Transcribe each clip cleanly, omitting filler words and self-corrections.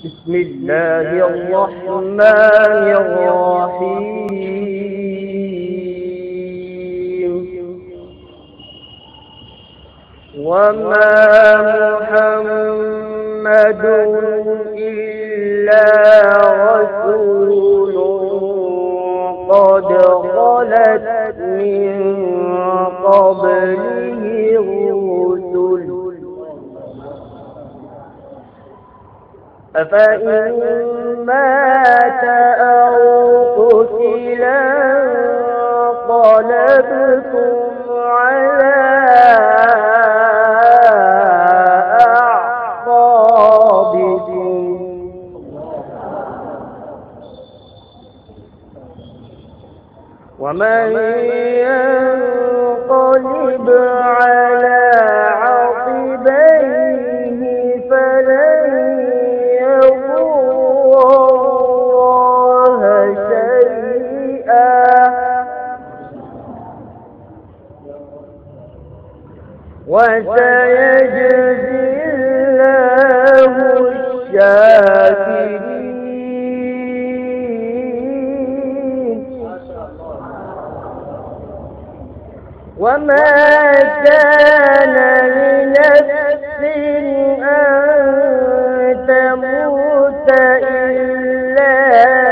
بسم الله الرحمن الرحيم. وما محمد إلا رسول قد خلت من قبله الرسل أفإن مات أو قتل انقلبتم على أعقابكم ومن ينقلب على عقبيه فلن يضر الله شيئا وسيجزي الله الشاكرين. وما كان لنفس أن تموت إلا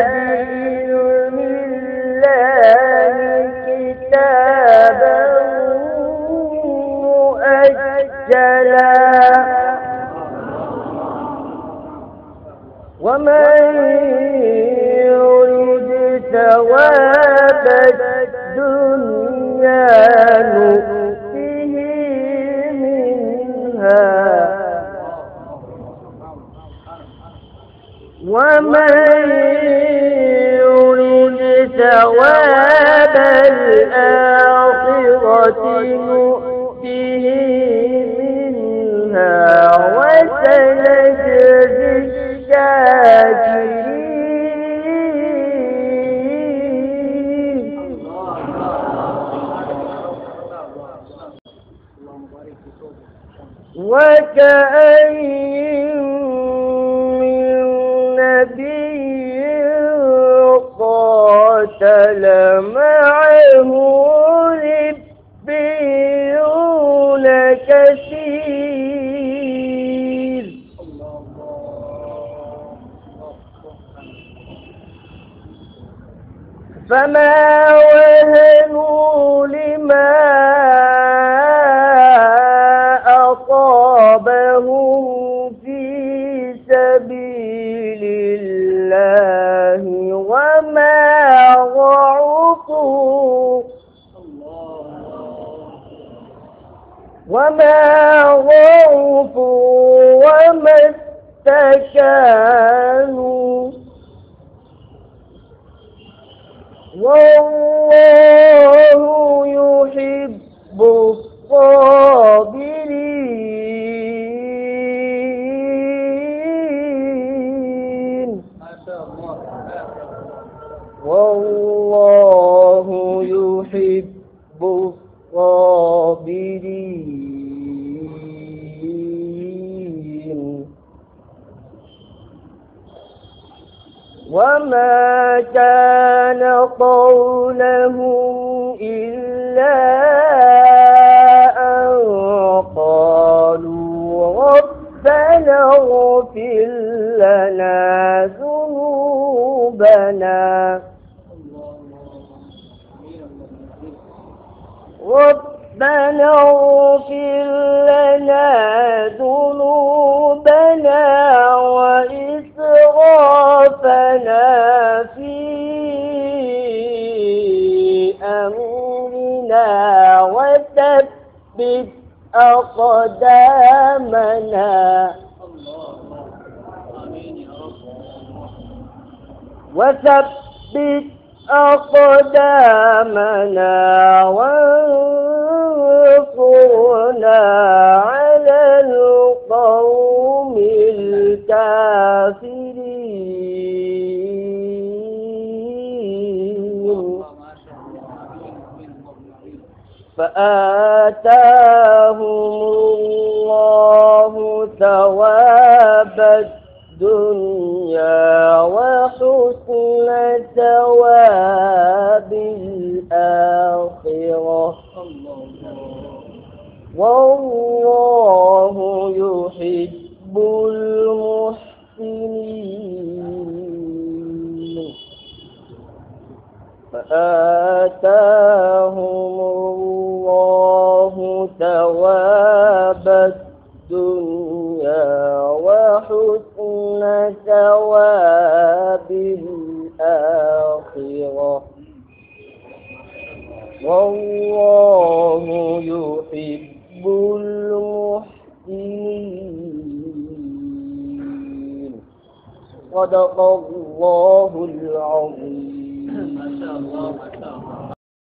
بإذن الله كتابا مؤجلا ومن يرد ثواب الدنيا نؤته منها ومن يرد ثواب الآخرة نؤته منها وسنجزي الشاكرين. وكأين من نبي قاتل معه ربيون كثير فما وهنوا لما أصابهم في سبيل الله وما ضعفوا وما استكانوا والله يحب الصابرين. والله يحب الصابرين. وما كان قولهم إلا أن قالوا ربنا اغفر لنا ذنوبنا ربنا اغفر لنا ذنوبنا وإسرافنا في أمرنا وثبت أقدامنا وانصرنا على القوم الكافرين. فآتاهم الله ثواب الدنيا وحسن ثواب الآخرة والله يحب المحسنين فآتاهم الله ثواب الدنيا وحسن ثواب الآخرة والله يحب المحسنين صدق الله العظيم. ما شاء الله.